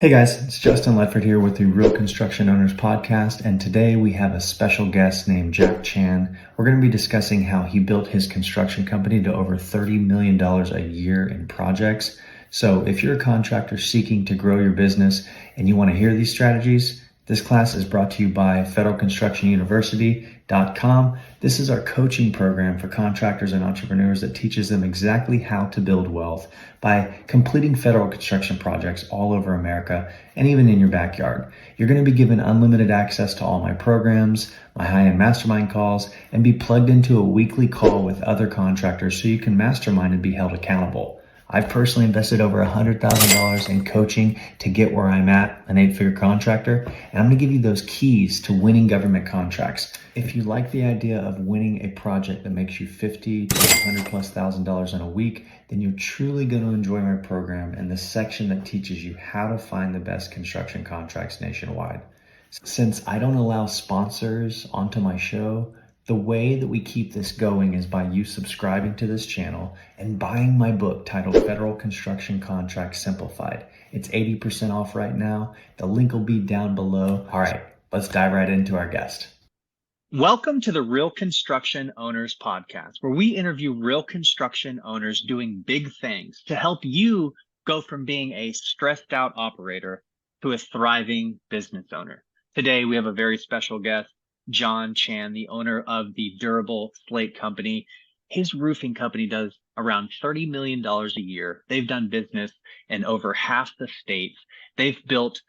Hey guys, it's Justin Ledford here with the Real Construction Owners Podcast, and today we have a special guest named Jack Chan. We're going to be discussing how he built his construction company to over $30 million a year in projects. So if you're a contractor seeking to grow your business and you want to hear these strategies, this class is brought to you by federalconstructionuniversity.com. This is our coaching program for contractors and entrepreneurs that teaches them exactly how to build wealth by completing federal construction projects all over America and even in your backyard. You're going to be given unlimited access to all my programs, my high-end mastermind calls, and be plugged into a weekly call with other contractors so you can mastermind and be held accountable. I've personally invested over $100,000 in coaching to get where I'm at, an 8-figure contractor, and I'm going to give you those keys to winning government contracts. If you like the idea of winning a project that makes you $50,000 to $100,000+ in a week, then you're truly going to enjoy my program and the section that teaches you how to find the best construction contracts nationwide. Since I don't allow sponsors onto my show, the way that we keep this going is by you subscribing to this channel and buying my book titled Federal Construction Contracts Simplified. It's 80% off right now. The link will be down below. All right, let's dive right into our guest. Welcome to the Real Construction Owners Podcast, where we interview real construction owners doing big things to help you go from being a stressed out operator to a thriving business owner. Today, we have a very special guest, John Chan, the owner of the Durable Slate Company. His roofing company does around $30 million a year. They've done business in over half the states. They've built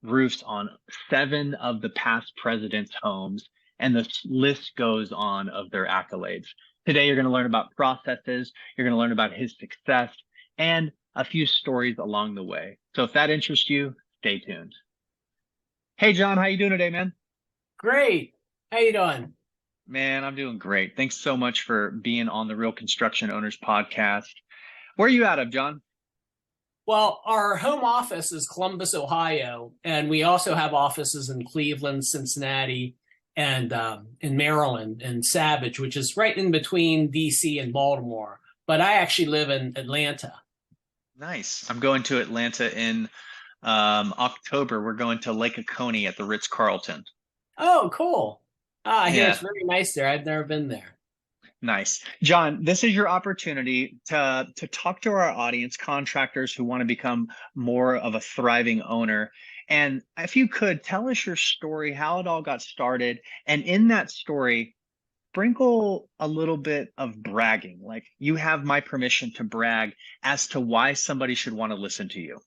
roofs on 7 of the past presidents' homes, and the list goes on of their accolades. Today, you're going to learn about processes, you're going to learn about his success, and a few stories along the way. So if that interests you, stay tuned. Hey, John, how you doing today, man? Great. How you doing? Man, I'm doing great. Thanks so much for being on the Real Construction Owners Podcast. Where are you out of, John? Well, our home office is Columbus, Ohio, and we also have offices in Cleveland, Cincinnati, and in Maryland and Savage, which is right in between DC and Baltimore. But I actually live in Atlanta. Nice. I'm going to Atlanta in October. We're going to Lake Oconee at the Ritz-Carlton. Oh, cool. I hear Yeah. it's very nice there. I've never been there. Nice. John, this is your opportunity to talk to our audience, contractors who want to become more of a thriving owner. And if you could tell us your story, how it all got started, and in that story, sprinkle a little bit of bragging, like you have my permission to brag as to why somebody should want to listen to you.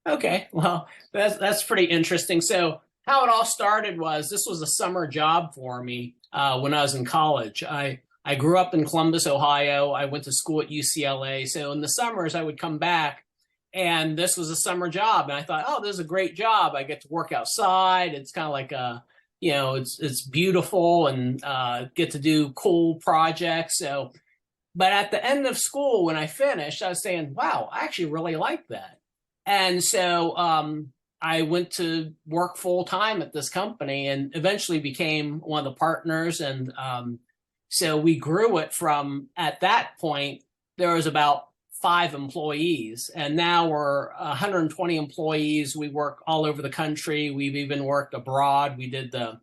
Okay, well, that's pretty interesting. So how it all started was this was a summer job for me when I was in college. I grew up in Columbus, Ohio. I went to school at UCLA. So in the summers, I would come back, and this was a summer job. And I thought, oh, this is a great job. I get to work outside. It's kind of like it's beautiful and get to do cool projects. So, but at the end of school, when I finished, I was saying, wow, I actually really like that. And so I went to work full time at this company and eventually became one of the partners. And so we grew it from, at that point, there was about 5 employees, and now we're 120 employees. We work all over the country. We've even worked abroad. We did the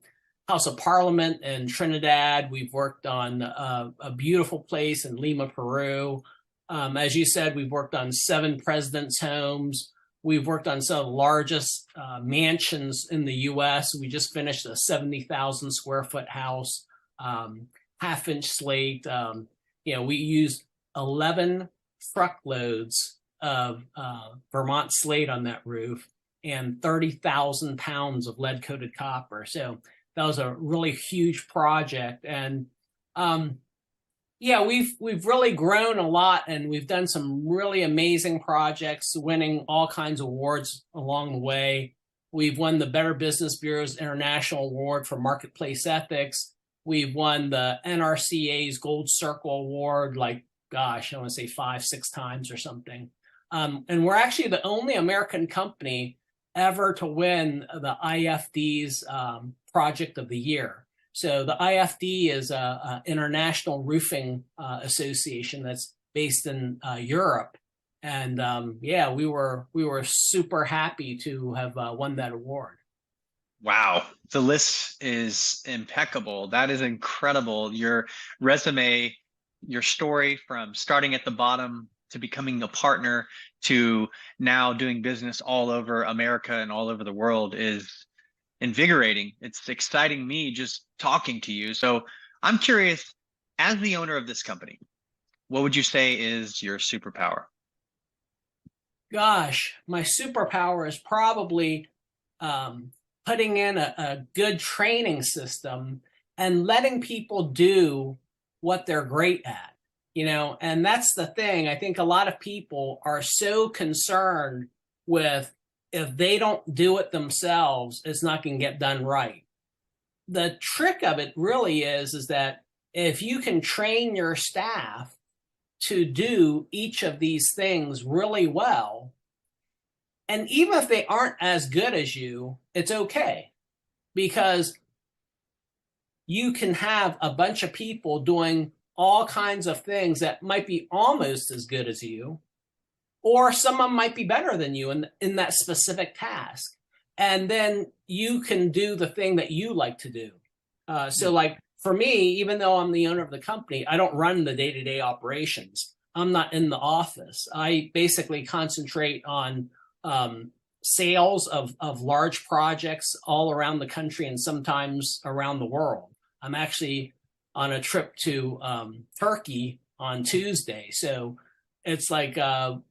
House of Parliament in Trinidad. We've worked on a beautiful place in Lima, Peru. As you said, we've worked on 7 presidents' homes. We've worked on some of the largest mansions in the U.S. We just finished a 70,000 square foot house, half-inch slate. We used 11 truckloads of Vermont slate on that roof and 30,000 pounds of lead-coated copper. So that was a really huge project. And we've really grown a lot, and we've done some really amazing projects, winning all kinds of awards along the way. We've won the Better Business Bureau's International Award for Marketplace Ethics. We've won the NRCA's Gold Circle Award, I want to say 5, 6 times or something. And we're actually the only American company ever to win the IFD's Project of the Year. So the IFD is an international roofing association that's based in Europe. And yeah, we were super happy to have won that award. Wow, the list is impeccable. That is incredible. Your resume, your story from starting at the bottom to becoming a partner to now doing business all over America and all over the world is invigorating. It's exciting me just talking to you. So I'm curious, as the owner of this company, what would you say is your superpower? Gosh, my superpower is probably putting in a good training system and letting people do what they're great at, and that's the thing. I think a lot of people are so concerned with, if they don't do it themselves, it's not going to get done right. The trick of it really is that if you can train your staff to do each of these things really well, and even if they aren't as good as you, it's okay, because you can have a bunch of people doing all kinds of things that might be almost as good as you, or someone might be better than you in that specific task. And then you can do the thing that you like to do. So like for me, even though I'm the owner of the company, I don't run the day-to-day operations. I'm not in the office. I basically concentrate on sales of large projects all around the country and sometimes around the world. I'm actually on a trip to Turkey on Tuesday. So it's like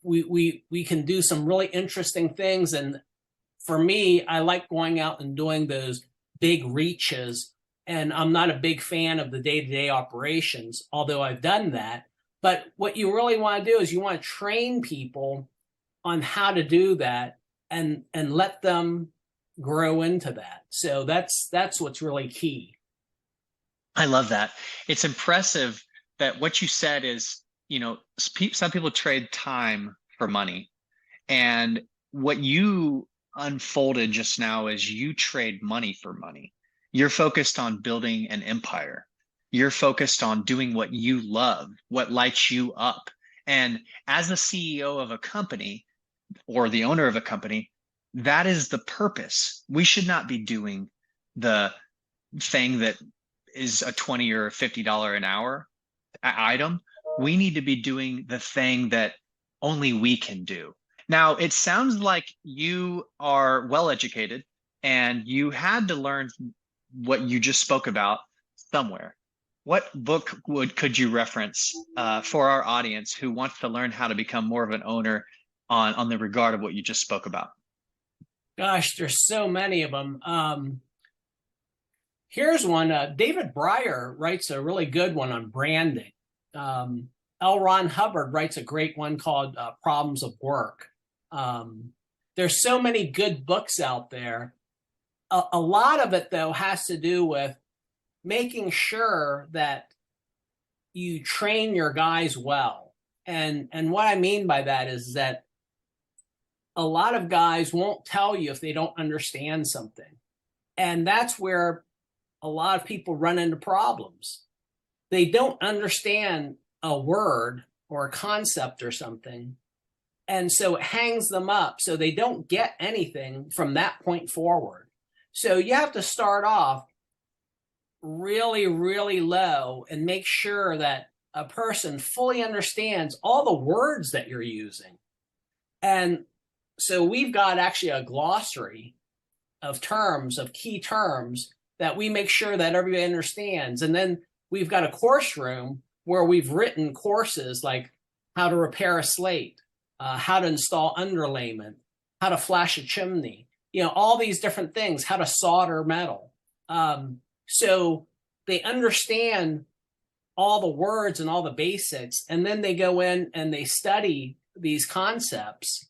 we can do some really interesting things. And for me, I like going out and doing those big reaches. And I'm not a big fan of the day-to-day operations, although I've done that. But what you really want to do is you want to train people on how to do that and let them grow into that. So that's what's really key. I love that. It's impressive that what you said is, some people trade time for money. And what you unfolded just now is you trade money for money. You're focused on building an empire. You're focused on doing what you love, what lights you up. And as the CEO of a company or the owner of a company, that is the purpose. We should not be doing the thing that is a $20 or $50 an hour item. We need to be doing the thing that only we can do. Now, it sounds like you are well educated and you had to learn what you just spoke about somewhere. What book could you reference for our audience who wants to learn how to become more of an owner on the regard of what you just spoke about? Gosh, there's so many of them. Here's one. David Breyer writes a really good one on branding. L. Ron Hubbard writes a great one called Problems of Work. There's so many good books out there. A lot of it, though, has to do with making sure that you train your guys well. And what I mean by that is that a lot of guys won't tell you if they don't understand something. And that's where a lot of people run into problems. They don't understand a word or a concept or something. And so it hangs them up. So they don't get anything from that point forward. So you have to start off really, really low and make sure that a person fully understands all the words that you're using. And so we've got actually a glossary of terms, of key terms that we make sure that everybody understands. And then we've got a course room where we've written courses like how to repair a slate, how to install underlayment, how to flash a chimney, all these different things, how to solder metal. So they understand all the words and all the basics, and then they go in and they study these concepts.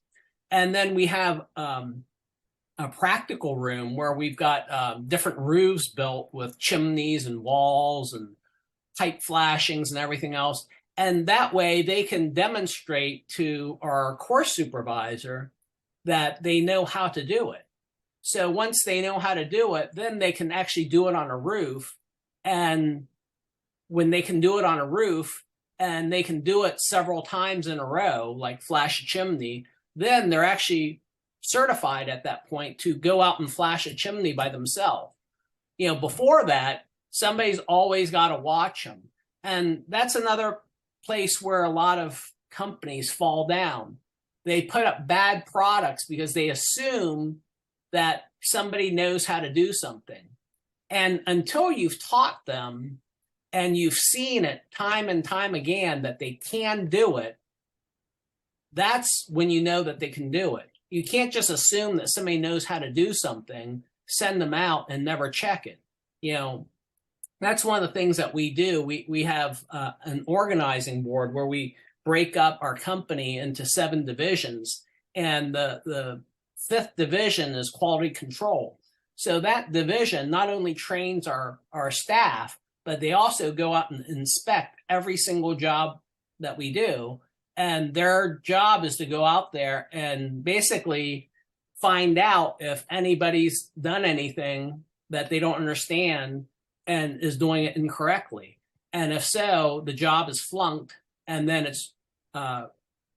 And then we have a practical room where we've got different roofs built with chimneys and walls and pipe flashings and everything else. And that way they can demonstrate to our course supervisor that they know how to do it. So once they know how to do it, then they can actually do it on a roof. And when they can do it on a roof and they can do it several times in a row, like flash a chimney, then they're actually certified at that point to go out and flash a chimney by themselves. Before that, somebody's always got to watch them. And that's another place where a lot of companies fall down. They put up bad products because they assume that somebody knows how to do something. And until you've taught them and you've seen it time and time again that they can do it, that's when you know that they can do it. You can't just assume that somebody knows how to do something, send them out and never check it. That's one of the things that we do. We have an organizing board where we break up our company into 7 divisions, and the 5th division is quality control. So that division not only trains our staff, but they also go out and inspect every single job that we do. And their job is to go out there and basically find out if anybody's done anything that they don't understand and is doing it incorrectly. And if so, the job is flunked, and then it's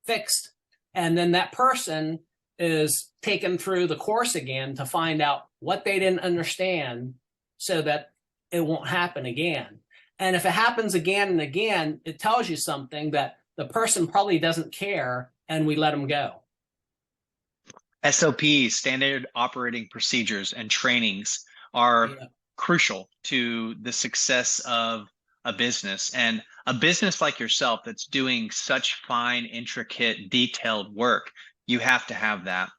fixed. And then that person is taken through the course again to find out what they didn't understand so that it won't happen again. And if it happens again and again, it tells you something that the person probably doesn't care, and we let them go. SOPs, standard operating procedures, and trainings are crucial to the success of a business. And a business like yourself that's doing such fine, intricate, detailed work, you have to have that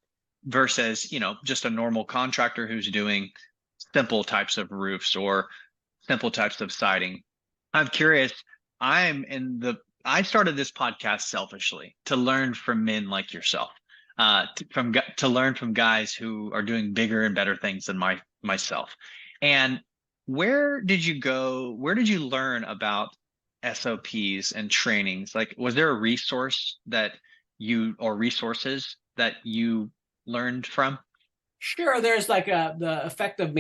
versus, just a normal contractor who's doing simple types of roofs or simple types of siding. I'm curious, I started this podcast selfishly to learn from men like yourself, to learn from guys who are doing bigger and better things than myself. And where did you go? Where did you learn about SOPs and trainings? Like, was there a resources that you learned from? Sure. There's like the Effective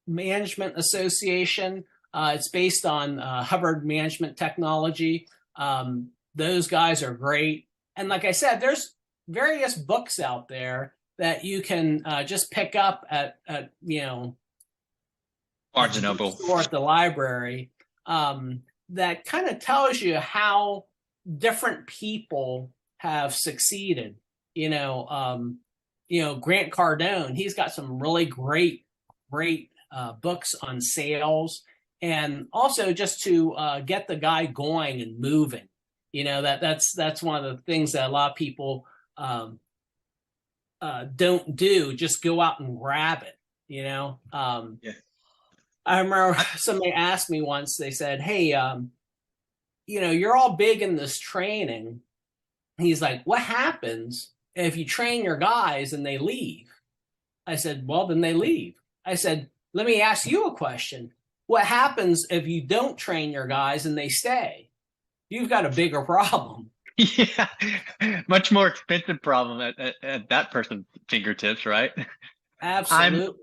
Management Association. It's based on Hubbard Management Technology. Those guys are great. And like I said, there's various books out there that you can just pick up at Barnes and Noble or at the library, that kind of tells you how different people have succeeded. Grant Cardone, he's got some really great books on sales, and also just to get the guy going and moving. That's one of the things that a lot of people don't do. Just go out and grab it. I remember somebody asked me once, they said, hey, you're all big in this training. He's like, what happens if you train your guys and they leave? I said, well, then they leave. I said, let me ask you a question. What happens if you don't train your guys and they stay? You've got a bigger problem. Yeah, much more expensive problem at that person's fingertips, right? Absolutely.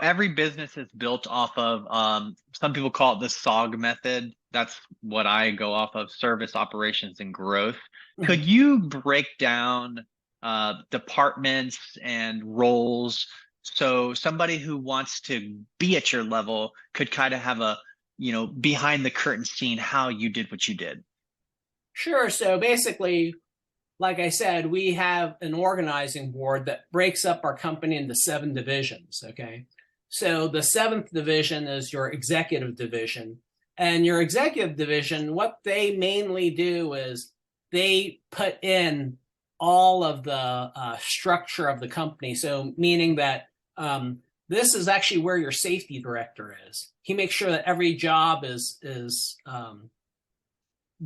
Every business is built off of, some people call it the SOG method. That's what I go off of: service, operations, and growth. Could you break down departments and roles so somebody who wants to be at your level could kind of have a, behind the curtain scene how you did what you did? Sure. So basically, like I said, we have an organizing board that breaks up our company into 7 divisions. Okay. So the 7th division is your executive division. And your executive division, what they mainly do is they put in all of the structure of the company. So meaning that this is actually where your safety director is. He makes sure that every job is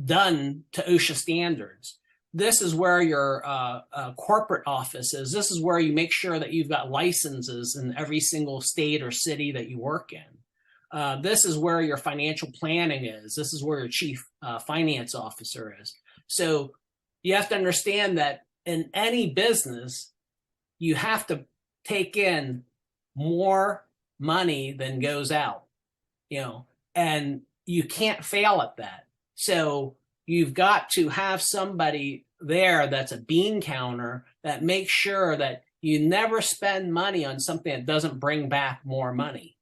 done to OSHA standards. This is where your corporate office is. This is where you make sure that you've got licenses in every single state or city that you work in. This is where your financial planning is. This is where your chief finance officer is. So you have to understand that in any business, you have to take in more money than goes out, and you can't fail at that. So you've got to have somebody there that's a bean counter that makes sure that you never spend money on something that doesn't bring back more money.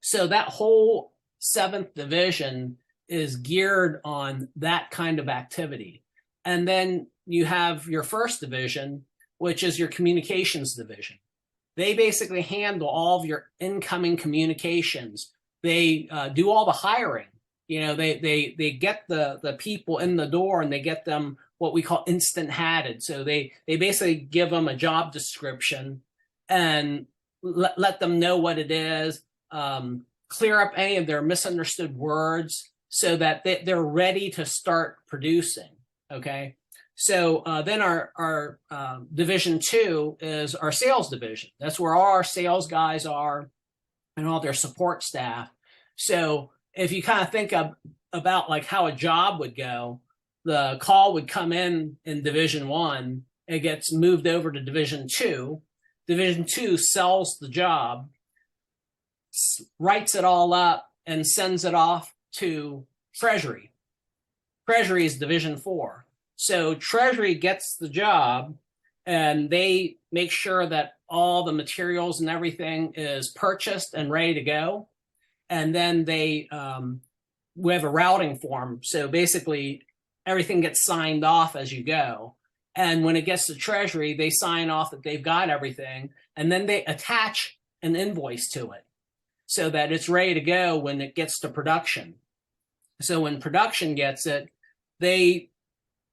So that whole 7th division is geared on that kind of activity. And then you have your 1st division, which is your communications division. They basically handle all of your incoming communications. They do all the hiring. They get the people in the door, and they get them what we call instant hatted. So they basically give them a job description and let them know what it is, clear up any of their misunderstood words so that they're ready to start producing. Okay. So then our division 2 is our sales division. That's where all our sales guys are and all their support staff. So if you kind of think about like how a job would go, the call would come in division 1, it gets moved over to division 2. Division 2 sells the job, writes it all up, and sends it off to Treasury. Treasury is division 4. So Treasury gets the job, and they make sure that all the materials and everything is purchased and ready to go. And then we have a routing form. So basically everything gets signed off as you go. And when it gets to Treasury, they sign off that they've got everything, and then they attach an invoice to it so that it's ready to go when it gets to production. So when production gets it, they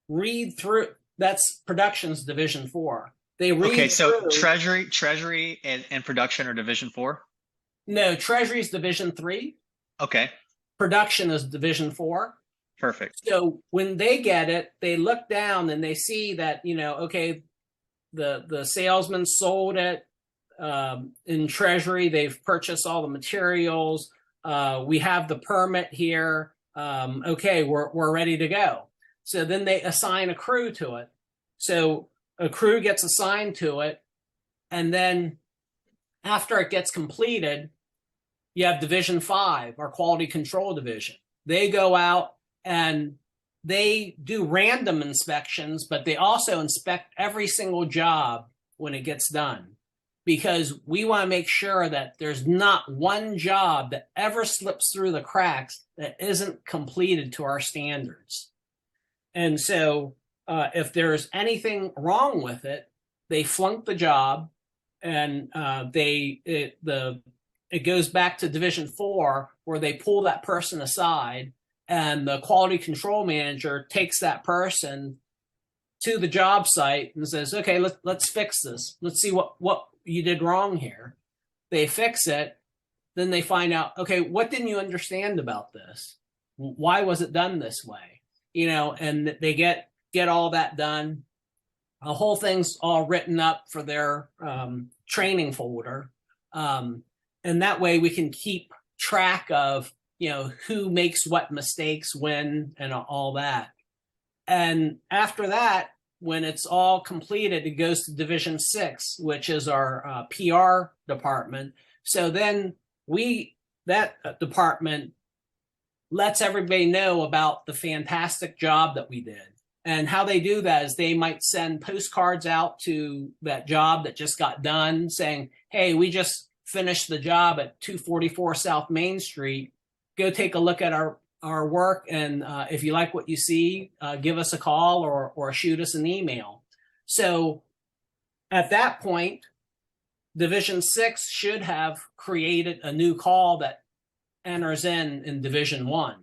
read through. That's production's division 4. They read Okay, so through. treasury and production are division 4? No, Treasury's division 3. Okay, Production is division 4. perfect. So when they get it, they look down and they see that, okay, the salesman sold it. In Treasury, they've purchased all the materials. We have the permit here. Okay, we're ready to go. So then they assign a crew to it. So a crew gets assigned to it. And then after it gets completed, you have division 5, our quality control division. They go out and they do random inspections, but they also inspect every single job when it gets done, because we want to make sure that there's not one job that ever slips through the cracks that isn't completed to our standards. And so if there's anything wrong with it, they flunk the job, and it goes back to division 4, where they pull that person aside, and the quality control manager takes that person to the job site and says, okay, let's fix this. Let's see what you did wrong here. They fix it. Then they find out, okay, what didn't you understand about this? Why was it done this way? And they get all that done. The whole thing's all written up for their training folder. And that way we can keep track of, who makes what mistakes when and all that. And after that, when it's all completed, it goes to division 6, which is our PR department. So then that department lets everybody know about the fantastic job that we did. And how they do that is they might send postcards out to that job that just got done saying, hey, we just finished the job at 244 South Main Street. Go take a look at our work. And if you like what you see, give us a call or shoot us an email. So at that point, Division 6 should have created a new call that enters in Division 1.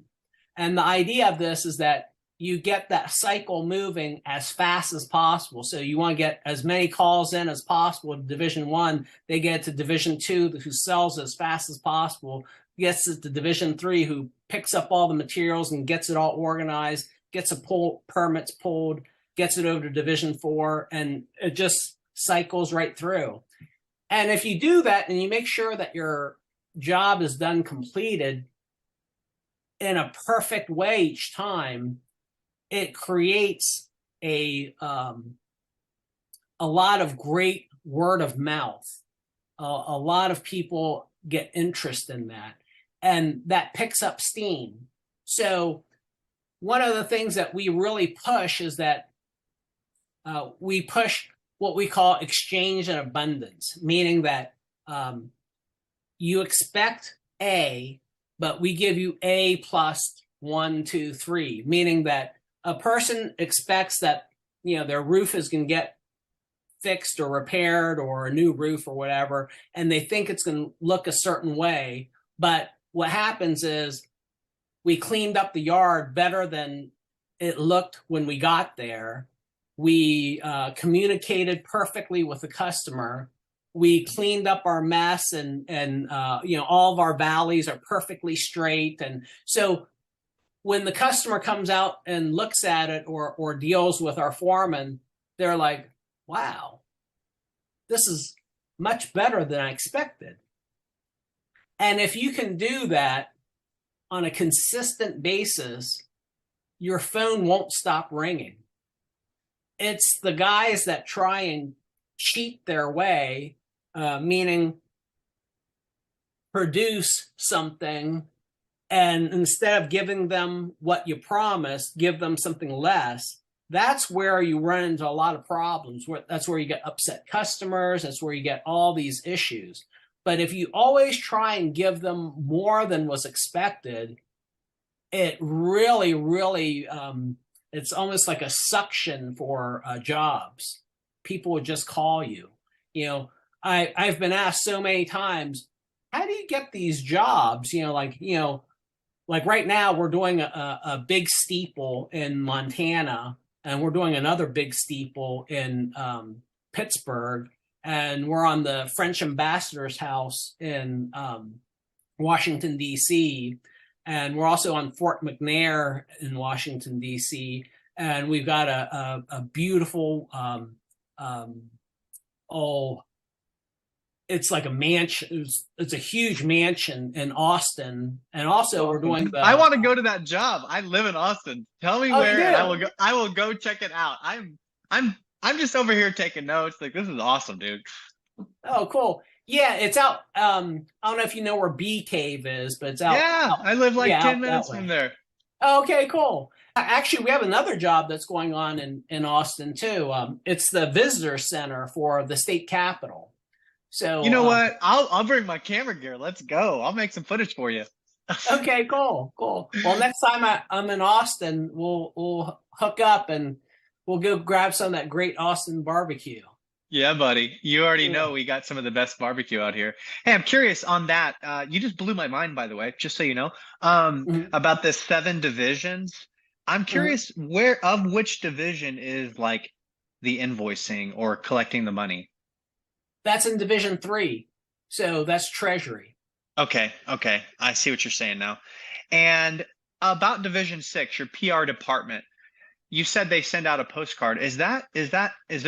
And the idea of this is that you get that cycle moving as fast as possible. So you want to get as many calls in as possible to Division 1. They get to Division 2, who sells as fast as possible, gets it to Division 3, who picks up all the materials and gets it all organized, gets permits pulled, gets it over to Division 4, and it just cycles right through. And if you do that and you make sure that your job is done completed in a perfect way each time, it creates a lot of great word of mouth. A lot of people get interest in that, and that picks up steam. So one of the things that we really push is that we push what we call exchange and abundance, meaning that you expect A, but we give you A plus 1, 2, 3, meaning that a person expects that, their roof is going to get fixed or repaired or a new roof or whatever, and they think it's going to look a certain way. But what happens is we cleaned up the yard better than it looked when we got there. We communicated perfectly with the customer. We cleaned up our mess, and all of our valleys are perfectly straight. And so when the customer comes out and looks at it or deals with our foreman, they're like, wow, this is much better than I expected. And if you can do that on a consistent basis, your phone won't stop ringing. It's the guys that try and cheat their way, meaning produce something, and instead of giving them what you promised, give them something less. That's where you run into a lot of problems. That's where you get upset customers. That's where you get all these issues. But if you always try and give them more than was expected, it really, really, it's almost like a suction for jobs. People would just call you. I've been asked so many times, how do you get these jobs? Like right now we're doing a big steeple in Montana, and we're doing another big steeple in Pittsburgh, and we're on the French ambassador's house in Washington, D.C., and we're also on Fort McNair in Washington, D.C., and we've got a beautiful, it's like a mansion. It's a huge mansion in Austin, and also we're doing I want to go to that job. I live in Austin. Tell me where, and I will go check it out. I'm just over here taking notes. Like, this is awesome, dude. Oh, cool. Yeah, it's out. I don't know if you know where Bee Cave is, but it's out. Yeah, I live like 10 minutes from there. Okay, cool. Actually, we have another job that's going on in Austin too. It's the visitor center for the state capitol. So you know what? I'll bring my camera gear. Let's go. I'll make some footage for you. Okay, cool. Well, next time I'm in Austin, we'll hook up and we'll go grab some of that great Austin barbecue. Yeah, buddy. You already know we got some of the best barbecue out here. Hey, I'm curious on that. You just blew my mind, by the way, just so you know, about the 7 divisions. I'm curious which division is like the invoicing or collecting the money. That's in Division 3. So that's Treasury. Okay. I see what you're saying now. And about Division 6, your PR department, you said they send out a postcard. Is there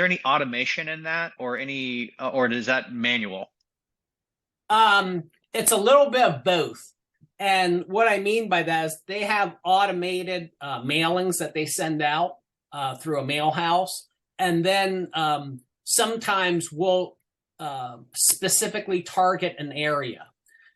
any automation in that, or is that manual? It's a little bit of both. And what I mean by that is they have automated mailings that they send out through a mail house. And then sometimes we'll specifically target an area.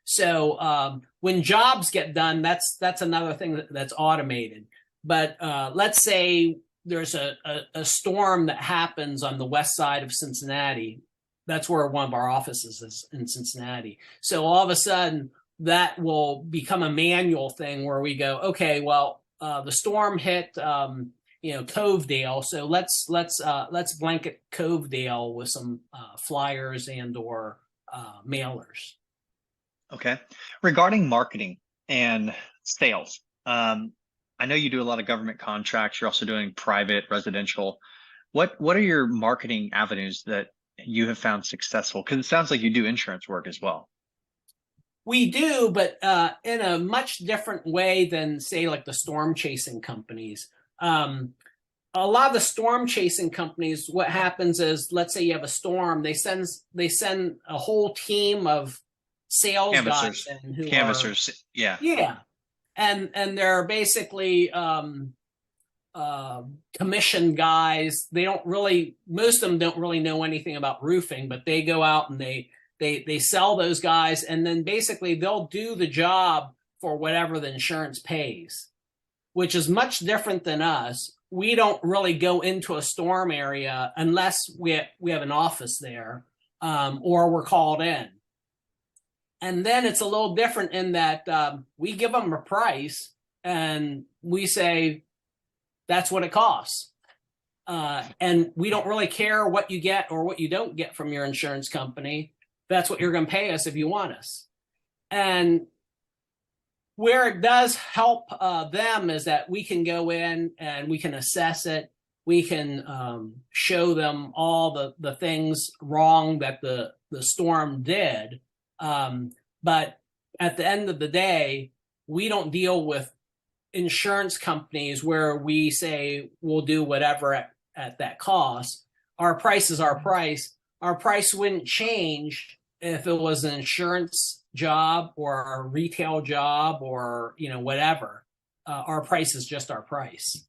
So when jobs get done, that's another thing that's automated. But let's say there's a storm that happens on the west side of Cincinnati. That's where one of our offices is, in Cincinnati. So all of a sudden that will become a manual thing where we go, okay, well, the storm hit Covedale, so let's blanket Covedale with some flyers and or mailers. Okay. Regarding marketing and sales, I know you do a lot of government contracts. You're also doing private residential. What are your marketing avenues that you have found successful? Because it sounds like you do insurance work as well. We do, but in a much different way than, say, like the storm chasing companies. A lot of the storm chasing companies, what happens is, let's say you have a storm, they send a whole team of sales guys in who canvassers, yeah, and they're basically commission guys. Most of them don't really know anything about roofing, but they go out and they sell those guys, and then basically they'll do the job for whatever the insurance pays. which is much different than us. We don't really go into a storm area unless we have an office there, or we're called in. And then it's a little different in that we give them a price and we say, that's what it costs. And we don't really care what you get or what you don't get from your insurance company. That's what you're going to pay us if you want us. And where it does help them is that we can go in and we can assess it. We can show them all the things wrong that the storm did. But at the end of the day, we don't deal with insurance companies where we say we'll do whatever at that cost. Our price is our price. Our price wouldn't change if it was an insurance job or a retail job or whatever. Our price is just our price.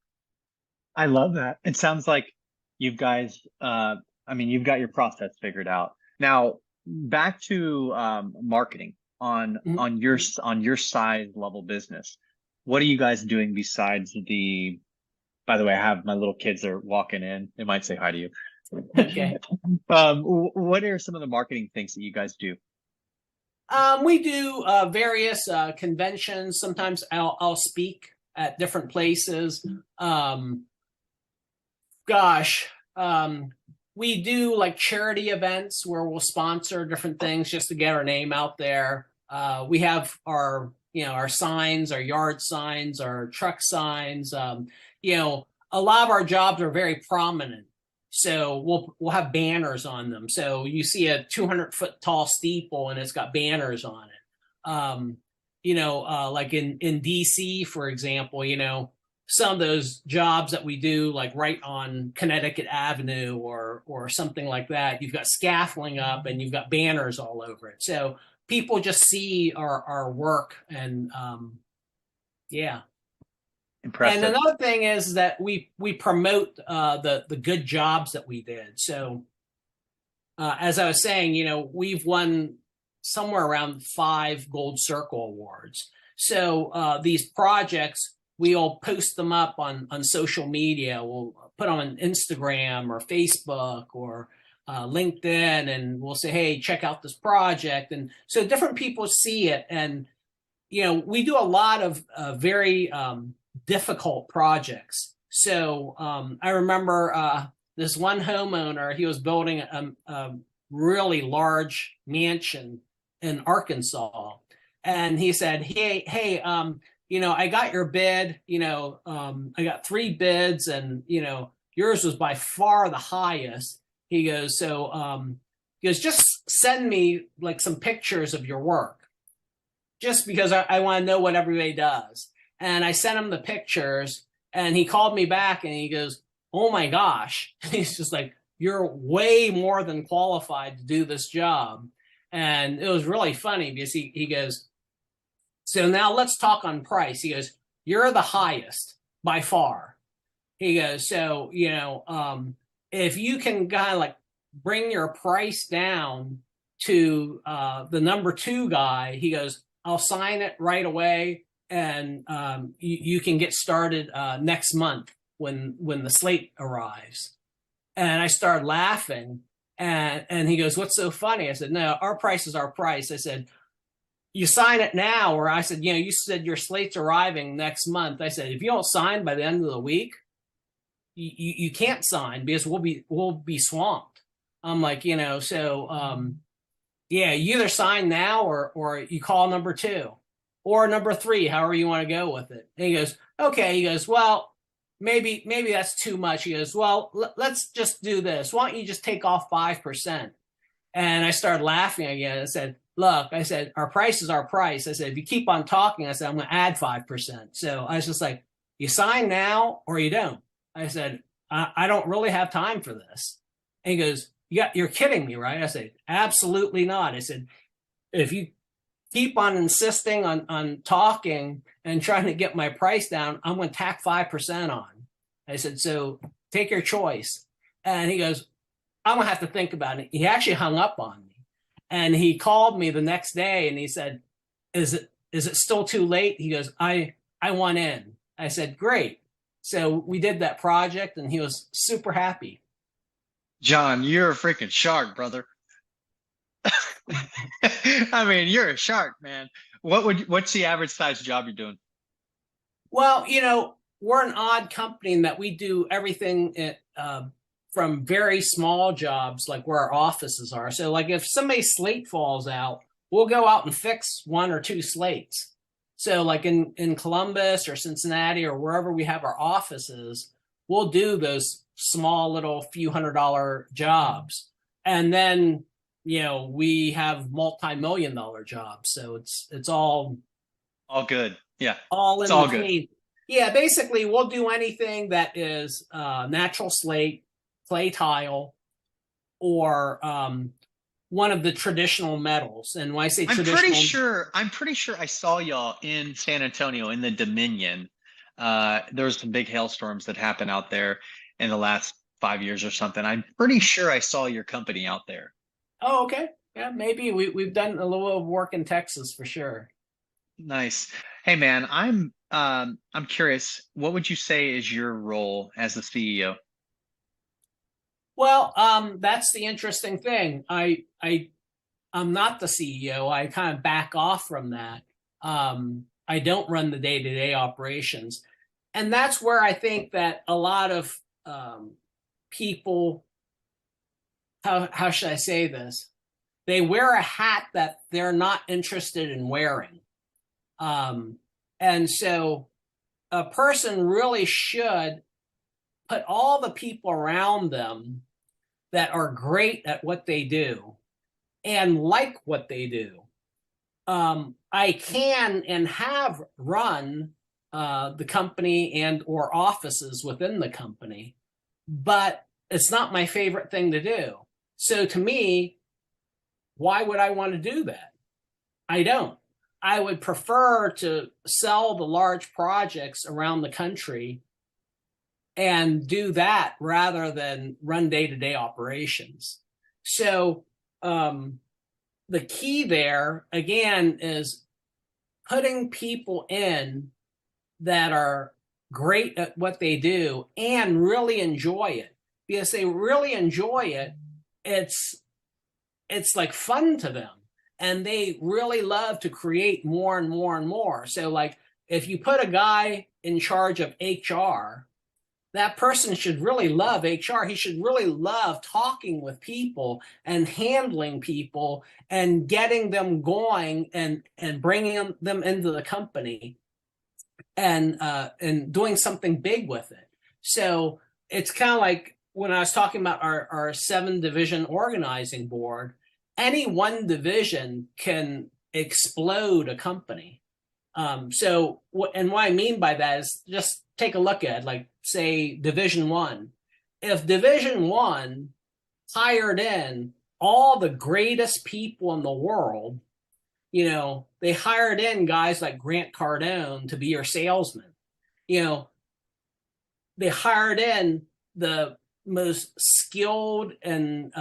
I love that. It sounds like you guys, you've got your process figured out. Now, back to marketing on your size level business. What are you guys doing besides the? By the way, I have my little kids are walking in. They might say hi to you. Okay. What are some of the marketing things that you guys do? We do various conventions. Sometimes I'll speak at different places. We do like charity events where we'll sponsor different things just to get our name out there. We have our signs, our yard signs, our truck signs. A lot of our jobs are very prominent. So we'll have banners on them. So you see a 200-foot tall steeple and it's got banners on it. Like in DC, for example, some of those jobs that we do, like right on Connecticut Avenue or something like that, you've got scaffolding up and you've got banners all over it. So people just see our work and yeah. Impressive. And another thing is that we promote the good jobs that we did. So as I was saying, we've won somewhere around 5 Gold Circle Awards. So these projects, we'll post them up on social media. We'll put them on Instagram or Facebook or LinkedIn, and we'll say, hey, check out this project. And so different people see it. And, we do a lot of very difficult projects. So I remember this one homeowner, he was building a really large mansion in Arkansas. And he said, hey, I got your bid, I got 3 bids and, yours was by far the highest. He goes, just send me like some pictures of your work, just because I want to know what everybody does. And I sent him the pictures and he called me back and he goes, oh my gosh. He's just like, you're way more than qualified to do this job. And it was really funny because he goes, so now let's talk on price. He goes, you're the highest by far. He goes, so, if you can kind of like bring your price down to the number 2 guy, he goes, I'll sign it right away. And you can get started next month when the slate arrives. And I started laughing. And he goes, what's so funny? I said, no, our price is our price. I said, you sign it now. Or I said, you said your slate's arriving next month. I said, if you don't sign by the end of the week, you can't sign because we'll be swamped. I'm like, so you either sign now or you call number 2 or number 3, however you want to go with it. And he goes, okay. He goes, well, maybe that's too much. He goes, well, let's just do this. Why don't you just take off 5%? And I started laughing again. I said, look, I said, our price is our price. I said, if you keep on talking, I said, I'm going to add 5%. So I was just like, you sign now or you don't. I said, I don't really have time for this. And he goes, yeah, you're kidding me, right? I said, absolutely not. I said, if you keep on insisting on talking and trying to get my price down, I'm going to tack 5% on. I said, so take your choice. And he goes, I'm going to have to think about it. He actually hung up on me. And he called me the next day and he said, is it still too late? He goes, I want in. I said, great. So we did that project and he was super happy. John, you're a freaking shark, brother. I mean, you're a shark, man. What's the average size job you're doing? Well, we're an odd company in that we do everything from very small jobs, like where our offices are. So like if somebody's slate falls out, we'll go out and fix 1 or 2 slates. So like in Columbus or Cincinnati or wherever we have our offices, we'll do those small little few $100 jobs. And then, we have multi-million-dollar jobs. So it's all good. Yeah. all It's in all between. good. Yeah, basically we'll do anything that is natural slate, clay tile, or one of the traditional metals. And when I say traditional, I'm pretty sure I saw y'all in San Antonio in the Dominion. There was some big hailstorms that happened out there in the last 5 years or something. I'm pretty sure I saw your company out there. oh, okay. Yeah, maybe we've done a little work in Texas for sure. Nice. Hey man, I'm curious, what would you say is your role as the CEO? Well, that's the interesting thing. I'm not the CEO. I kind of back off from that. I don't run the day-to-day operations. And that's where I think that a lot of people, how should I say this? They wear a hat that they're not interested in wearing. And so a person really should put all the people around them that are great at what they do and like what they do. I can and have run the company and or offices within the company, but it's not my favorite thing to do. So to me, why would I want to do that? I don't. I would prefer to sell the large projects around the country and do that rather than run day-to-day operations. So the key there, again, is putting people in that are great at what they do and really enjoy it. Because they really enjoy it, it's like fun to them. And they really love to create more and more and more. So like if you put a guy in charge of HR, that person should really love HR. He should really love talking with people and handling people and getting them going and bringing them into the company and doing something big with it. So it's kind of like when I was talking about our 7-division organizing board, any one division can explode a company. So what I mean by that is just take a look at, like, say, Division 1. If Division 1 hired in all the greatest people in the world, they hired in guys like Grant Cardone to be your salesman. They hired in the most skilled and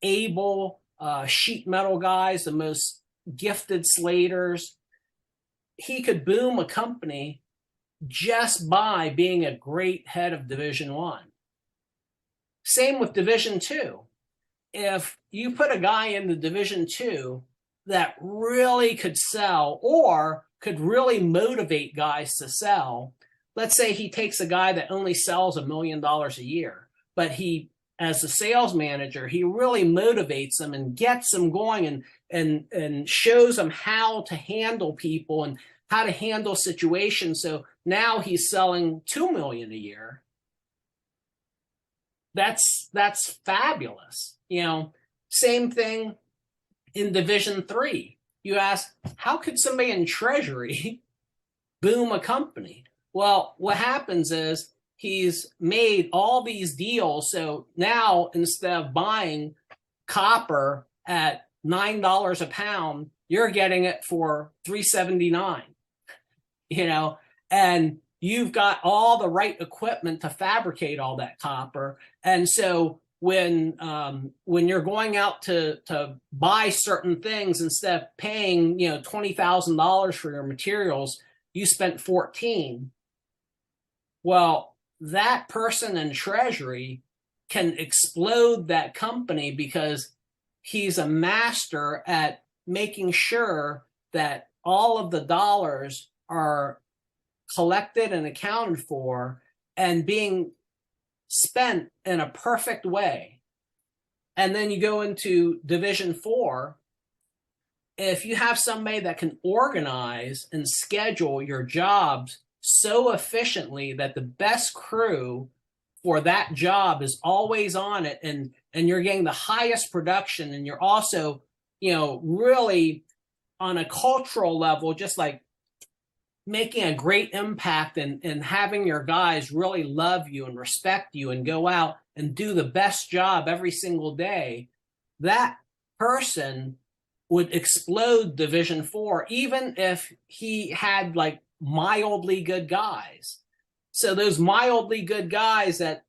able sheet metal guys, the most gifted slaters. He could boom a company just by being a great head of Division 1. Same with Division 2. If you put a guy in the Division 2 that really could sell or could really motivate guys to sell, let's say he takes a guy that only sells $1 million a year, but he, as a sales manager, he really motivates them and gets them going and shows them how to handle people and how to handle situations. So now he's selling $2 million a year. That's fabulous. Same thing in Division 3. You ask, how could somebody in Treasury boom a company? Well, what happens is he's made all these deals. So now instead of buying copper at $9 a pound, you're getting it for $3.79. And you've got all the right equipment to fabricate all that copper. And so when you're going out to buy certain things, instead of paying $20,000 for your materials, you spent 14. Well, that person in treasury can explode that company because he's a master at making sure that all of the dollars are collected and accounted for and being spent in a perfect way. And then you go into Division 4. If you have somebody that can organize and schedule your jobs so efficiently that the best crew for that job is always on it, and you're getting the highest production, and you're also, really on a cultural level, just like making a great impact and having your guys really love you and respect you and go out and do the best job every single day, that person would explode Division 4, even if he had like mildly good guys. So those mildly good guys that,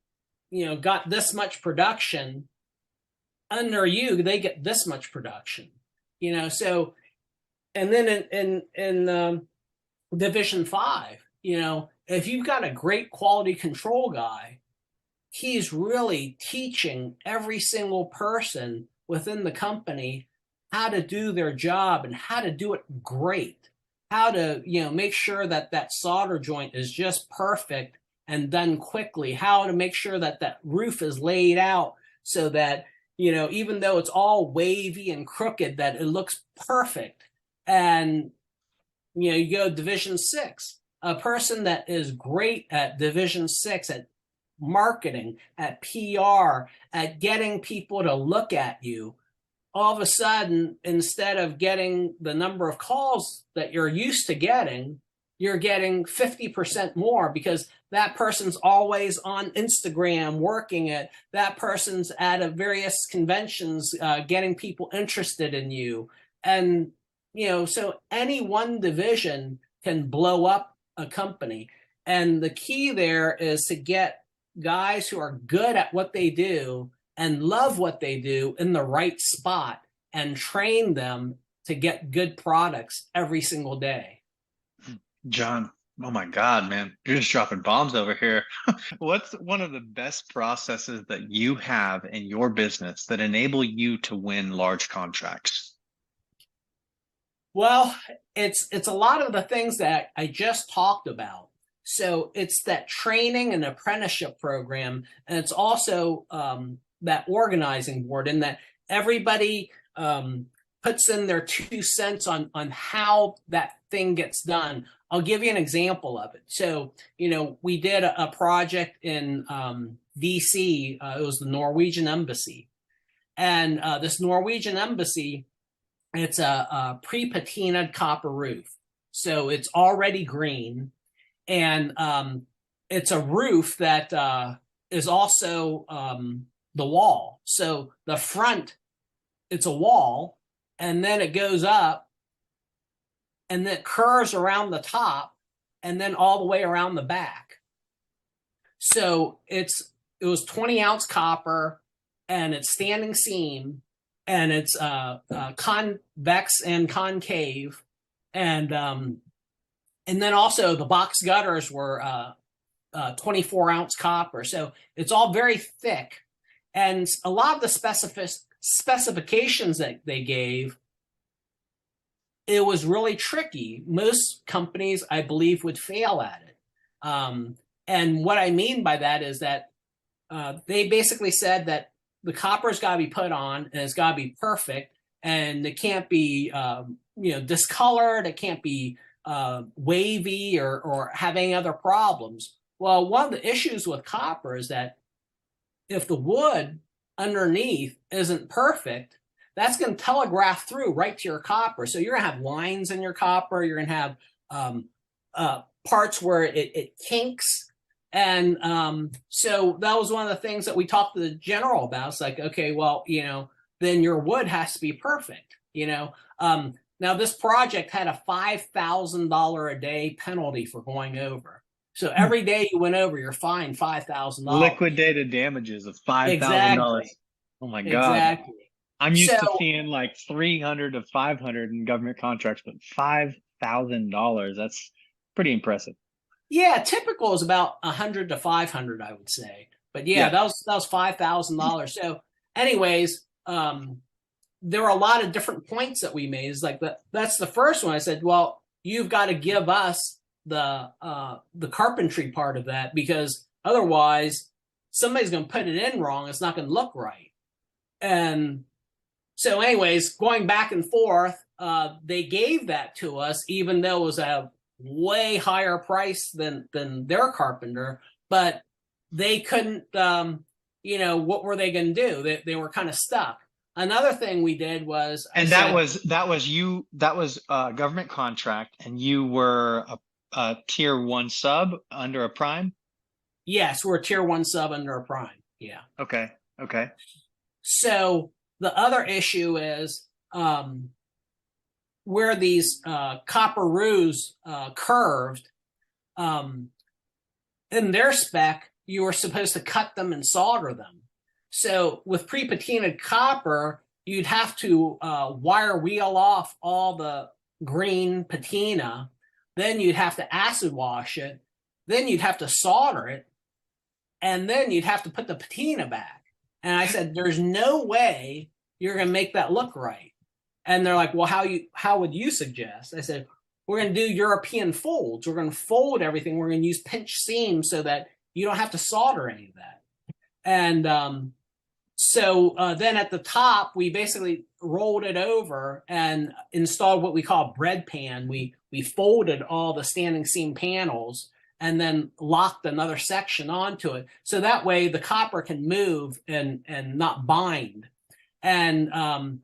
got this much production under you, they get this much production, so, and then in Division 5, if you've got a great quality control guy, he's really teaching every single person within the company how to do their job and how to do it great, how to, make sure that that solder joint is just perfect and done quickly, how to make sure that that roof is laid out so that, even though it's all wavy and crooked, that it looks perfect. And, you go Division 6, a person that is great at Division 6, at marketing, at PR, at getting people to look at you, all of a sudden, instead of getting the number of calls that you're used to getting, you're getting 50% more because that person's always on Instagram working it. That person's at various conventions getting people interested in you. And, so any one division can blow up a company. And the key there is to get guys who are good at what they do and love what they do in the right spot and train them to get good products every single day. John, oh my God, man, you're just dropping bombs over here. What's one of the best processes that you have in your business that enable you to win large contracts? Well, it's a lot of the things that I just talked about. So it's that training and apprenticeship program, and it's also that organizing board, and that everybody puts in their 2 cents on how that thing gets done. I'll give you an example of it. So, we did a project in DC. It was the Norwegian embassy. And this Norwegian embassy, it's a pre-patinaed copper roof. So it's already green. And it's a roof that is also the wall. So the front, it's a wall, and then it goes up, and then it curves around the top, and then all the way around the back. So it was 20-ounce copper, and it's standing seam, and it's convex and concave, and then also the box gutters were 24-ounce copper. So it's all very thick, and a lot of the specifications that they gave, it was really tricky. Most companies, I believe, would fail at it. And what I mean by that is that they basically said that the copper's got to be put on, and it's got to be perfect, and it can't be discolored. It can't be wavy or have any other problems. Well, one of the issues with copper is that if the wood underneath isn't perfect, that's going to telegraph through right to your copper. So you're going to have lines in your copper. You're going to have parts where it kinks. And so that was one of the things that we talked to the general about. It's like, okay, well, then your wood has to be perfect. Now this project had a $5,000 a day penalty for going over. So every day you went over, you're fined $5,000. Liquidated damages of $5,000. Exactly. Oh my God. Exactly. I'm used to seeing like 300 to 500 in government contracts, but $5,000. pretty impressive. Yeah, typical is about 100 to 500, I would say. But yeah, that was $5,000. So, anyways, there were a lot of different points that we made. It's like that's the first one. I said, well, you've got to give us the carpentry part of that, because otherwise somebody's going to put it in wrong. It's not going to look right. And so, anyways, going back and forth, they gave that to us, even though it was a way higher price than their carpenter, but they couldn't, what were they going to do? They were kind of stuck. Another thing we did was, that was a government contract, and you were a tier 1 sub under a prime. Yes, we're a tier 1 sub under a prime. Yeah. Okay. So the other issue is, where these copper roofs curved, in their spec, you were supposed to cut them and solder them. So with pre-patinaed copper, you'd have to wire wheel off all the green patina. Then you'd have to acid wash it. Then you'd have to solder it. And then you'd have to put the patina back. And I said, there's no way you're going to make that look right. And they're like, well, how would you suggest? I said, we're going to do European folds. We're going to fold everything. We're going to use pinch seams so that you don't have to solder any of that. And so then at the top, we basically rolled it over and installed what we call bread pan. We folded all the standing seam panels and then locked another section onto it. So that way the copper can move and not bind. And,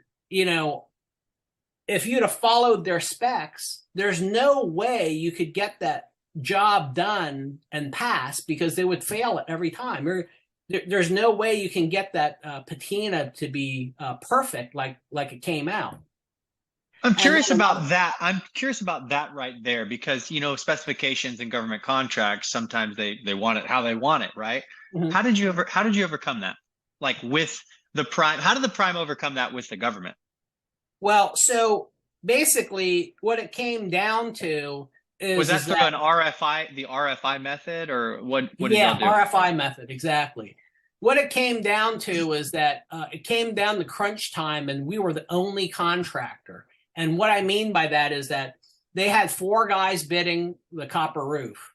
if you'd have followed their specs, there's no way you could get that job done and pass, because they would fail it every time. There's no way you can get that patina to be perfect like it came out. I'm curious about that. I'm curious about that right there, because, specifications in government contracts, sometimes they want it how they want it, right? Mm-hmm. How did you overcome that? Like with the prime, how did the prime overcome that with the government? Well, so basically what it came down to is... Was that through an RFI, the RFI method, or what did y'all do? RFI method, exactly. What it came down to is that it came down to crunch time, and we were the only contractor. And what I mean by that is that they had 4 guys bidding the copper roof.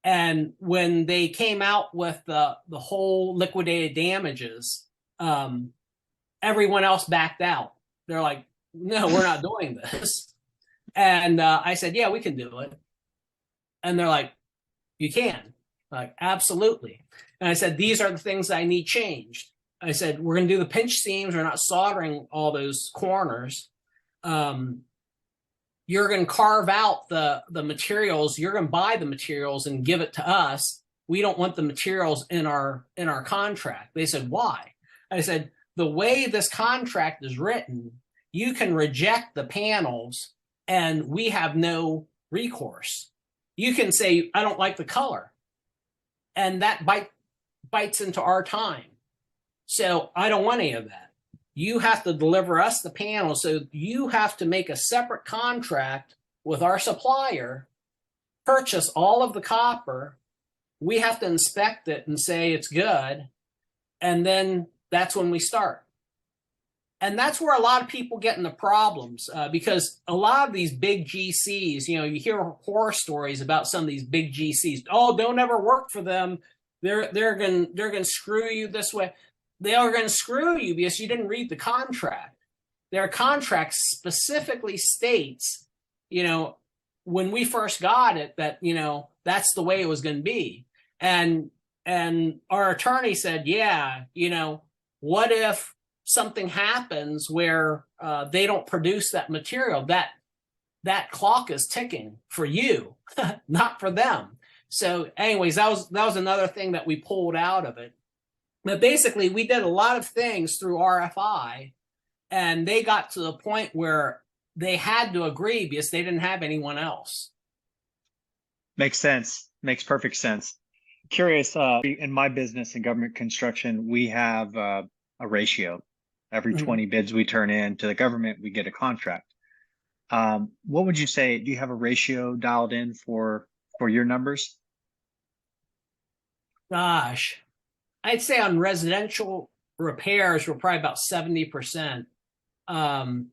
And when they came out with the whole liquidated damages, everyone else backed out. They're like, no, we're not doing this. And I said, yeah, we can do it. And they're like, you can? Like, absolutely. And I said, these are the things I need changed. I said, we're going to do the pinch seams. We're not soldering all those corners. You're going to carve out the materials. You're going to buy the materials and give it to us. We don't want the materials in our contract. They said, why? I said, the way this contract is written, you can reject the panels and we have no recourse. You can say, I don't like the color. And that bites into our time. So I don't want any of that. You have to deliver us the panels. So you have to make a separate contract with our supplier, purchase all of the copper. We have to inspect it and say it's good. And then that's when we start. And that's where a lot of people get into problems, because a lot of these big GCs, you hear horror stories about some of these big GCs. Oh, don't ever work for them. They're gonna screw you this way. They are going to screw you because you didn't read the contract. Their contract specifically states, when we first got it, that that's the way it was going to be. And our attorney said, yeah, what if something happens where they don't produce that material? That clock is ticking for you, not for them. So anyways, that was another thing that we pulled out of it. But basically, we did a lot of things through RFI, and they got to the point where they had to agree because they didn't have anyone else. Makes sense. Makes perfect sense. Curious, in my business in government construction, we have a ratio. Every 20 bids we turn in to the government, we get a contract. What would you say? Do you have a ratio dialed in for your numbers? Gosh, I'd say on residential repairs, we're probably about 70%. Um,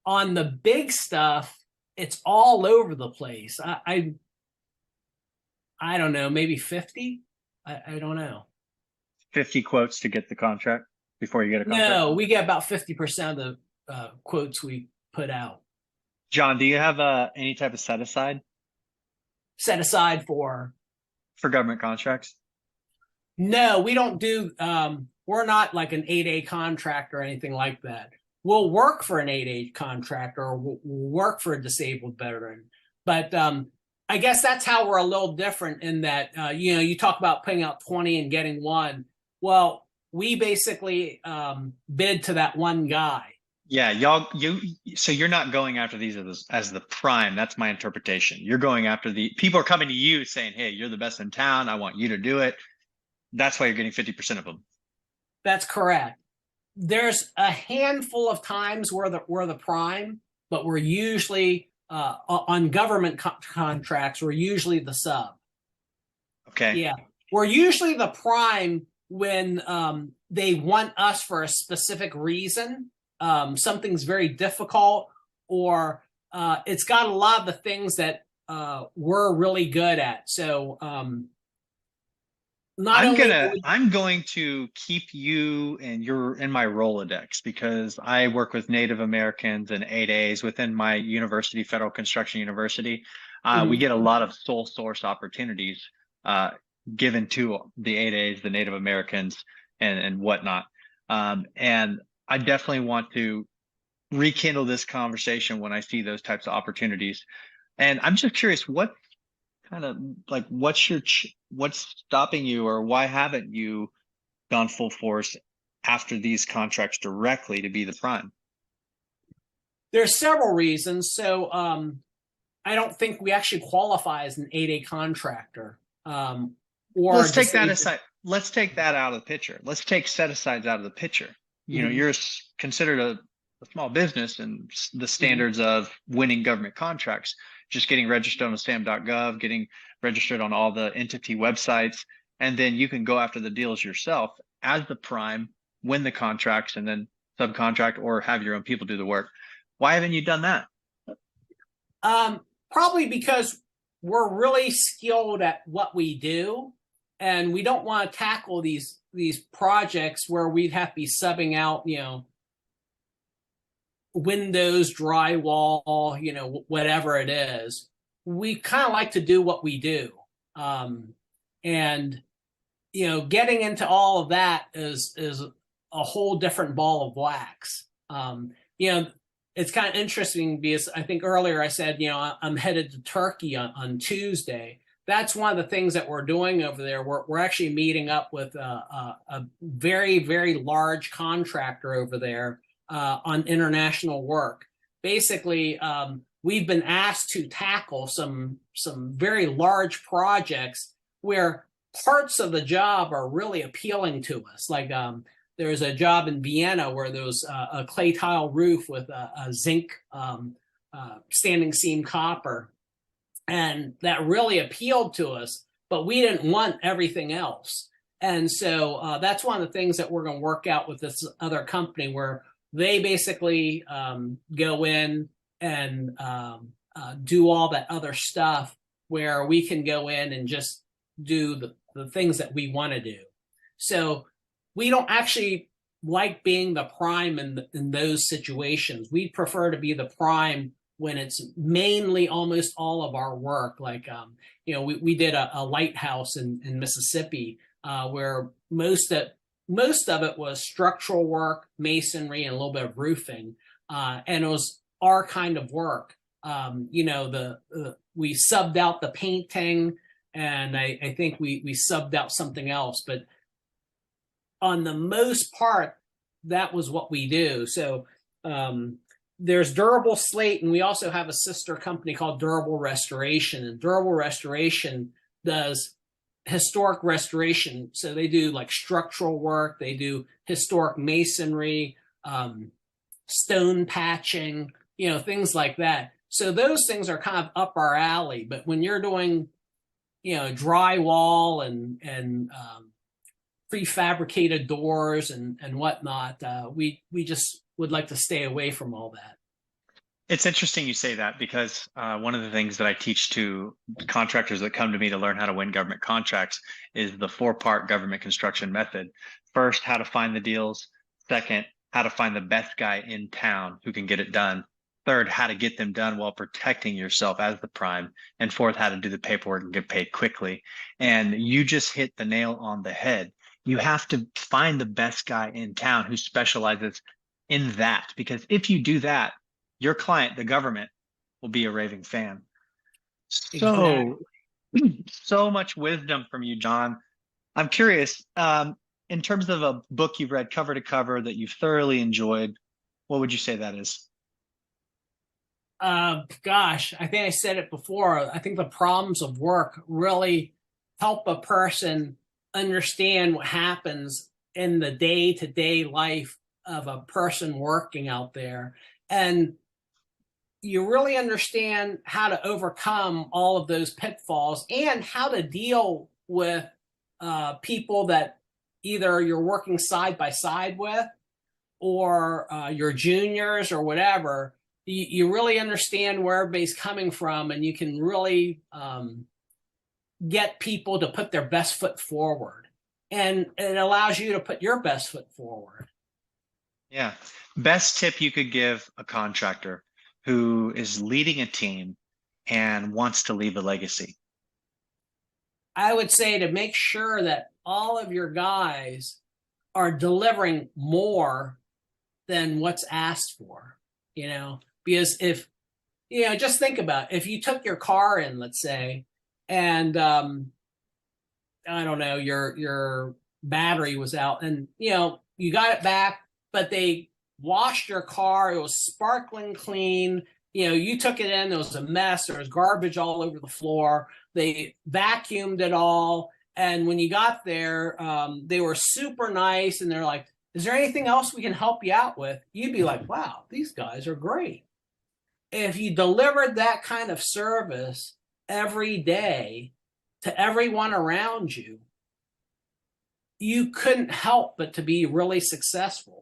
on the big stuff, it's all over the place. I don't know, maybe 50. I don't know. 50 quotes to get the contract before you get a contract? No, we get about 50% of the quotes we put out John, do you have any type of set aside set aside for. for government contracts? No, we don't do. We're not like an 8A contractor or anything like that. We'll work for an 8A contractor, or we'll work for a disabled veteran. But I guess that's how we're a little different in that, you talk about putting out 20 and getting one. Well, we basically bid to that one guy. Yeah, so you're not going after these as the prime. That's my interpretation. You're going after the people are coming to you saying, hey, you're the best in town. I want you to do it. That's why you're getting 50% of them. That's correct. There's a handful of times where we're the prime, but we're usually on government contracts. We're usually the sub. Okay. Yeah, we're usually the prime when they want us for a specific reason. Something's very difficult, or it's got a lot of the things that we're really good at. So I'm going to keep you and you're in my Rolodex because I work with Native Americans and 8As within my university, Federal Construction University. We get a lot of sole source opportunities given to the 8As, the Native Americans, and whatnot. And I definitely want to rekindle this conversation when I see those types of opportunities. And I'm just curious, what kind of like what's stopping you, or why haven't you gone full force after these contracts directly to be the prime? There's several reasons. So I don't think we actually qualify as an 8A contractor. Or let's take that aside. Let's take that out of the picture. Let's take set asides out of the picture. You're considered a small business, and the standards of winning government contracts, just getting registered on SAM.gov, getting registered on all the entity websites, and then you can go after the deals yourself as the prime, win the contracts, and then subcontract or have your own people do the work. Why haven't you done that? Probably because we're really skilled at what we do, and we don't want to tackle these projects where we'd have to be subbing out, windows, drywall, whatever it is. We kind of like to do what we do. And getting into all of that is a whole different ball of wax. It's kind of interesting because I think earlier I said, I'm headed to Turkey on Tuesday. That's one of the things that we're doing over there. We're actually meeting up with a very, very large contractor over there on international work. Basically, we've been asked to tackle some very large projects where parts of the job are really appealing to us. Like there's a job in Vienna where there was a clay tile roof with a zinc standing seam copper. And that really appealed to us, but we didn't want everything else. And so that's one of the things that we're going to work out with this other company, where they basically go in and do all that other stuff, where we can go in and just do the things that we want to do. So we don't actually like being the prime in those situations. We prefer to be the prime when it's mainly almost all of our work. Like, we did a lighthouse in Mississippi where most of it was structural work, masonry, and a little bit of roofing. And it was our kind of work. We subbed out the painting, and I think we subbed out something else. But on the most part, that was what we do. So there's Durable Slate, and we also have a sister company called Durable Restoration. And Durable Restoration does historic restoration. So they do like structural work, they do historic masonry, stone patching, things like that. So those things are kind of up our alley. But when you're doing, drywall and prefabricated doors and whatnot, we just would like to stay away from all that. It's interesting you say that because one of the things that I teach to contractors that come to me to learn how to win government contracts is the 4-part government construction method. First, how to find the deals. Second, how to find the best guy in town who can get it done. Third, how to get them done while protecting yourself as the prime. And fourth, how to do the paperwork and get paid quickly. And you just hit the nail on the head. You have to find the best guy in town who specializes in that, because if you do that, your client, the government, will be a raving fan. So, so much wisdom from you, John. I'm curious, in terms of a book you've read cover to cover that you've thoroughly enjoyed, what would you say that is? Gosh, I think I said it before. I think the problems of work really help a person understand what happens in the day-to-day life of a person working out there. And you really understand how to overcome all of those pitfalls and how to deal with people that either you're working side by side with or your juniors or whatever. You really understand where everybody's coming from, and you can really get people to put their best foot forward. And it allows you to put your best foot forward. Yeah. Best tip you could give a contractor who is leading a team and wants to leave a legacy? I would say to make sure that all of your guys are delivering more than what's asked for, because if, just think about it. If you took your car in, let's say, and I don't know, your battery was out and, you got it back, but they washed your car. It was sparkling clean. You took it in. There was a mess. There was garbage all over the floor. They vacuumed it all. And when you got there, they were super nice. And they're like, is there anything else we can help you out with? You'd be like, wow, these guys are great. If you delivered that kind of service every day to everyone around you, you couldn't help but to be really successful.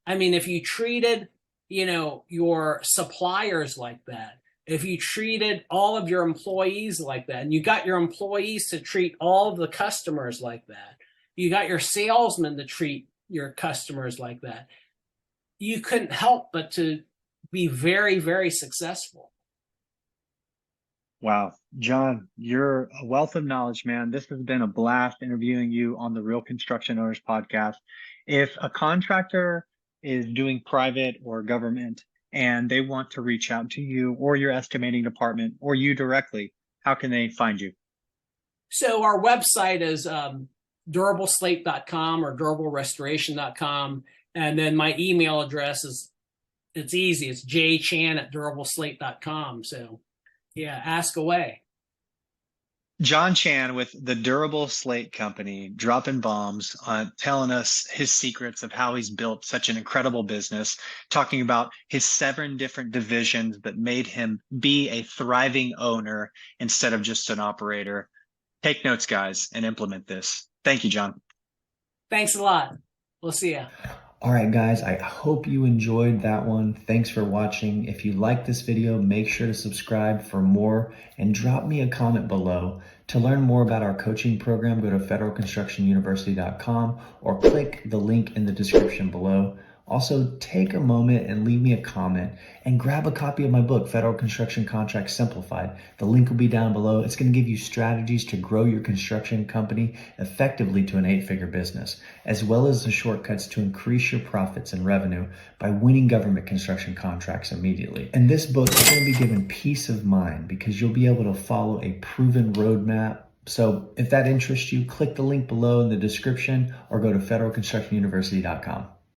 I mean, if you treated, your suppliers like that, if you treated all of your employees like that, and you got your employees to treat all of the customers like that, you got your salesmen to treat your customers like that, you couldn't help but to be very, very successful. Wow. John, you're a wealth of knowledge, man. This has been a blast interviewing you on the Real Construction Owners podcast. If a contractor is doing private or government and they want to reach out to you or your estimating department or you directly, how can they find you? So our website is durableslate.com or durablerestoration.com. And then my email address it's easy. It's jchan@durableslate.com. So yeah, ask away. John Chan with the Durable Slate Company, dropping bombs, telling us his secrets of how he's built such an incredible business, talking about his 7 different divisions that made him be a thriving owner instead of just an operator. Take notes, guys, and implement this. Thank you, John. Thanks a lot. We'll see you. All right, guys, I hope you enjoyed that one. Thanks for watching. If you like this video, make sure to subscribe for more and drop me a comment below. To learn more about our coaching program, go to federalconstructionuniversity.com or click the link in the description below. Also, take a moment and leave me a comment and grab a copy of my book, Federal Construction Contracts Simplified. The link will be down below. It's going to give you strategies to grow your construction company effectively to an 8-figure business, as well as the shortcuts to increase your profits and revenue by winning government construction contracts immediately. And this book is going to be given peace of mind because you'll be able to follow a proven roadmap. So if that interests you, click the link below in the description or go to federalconstructionuniversity.com.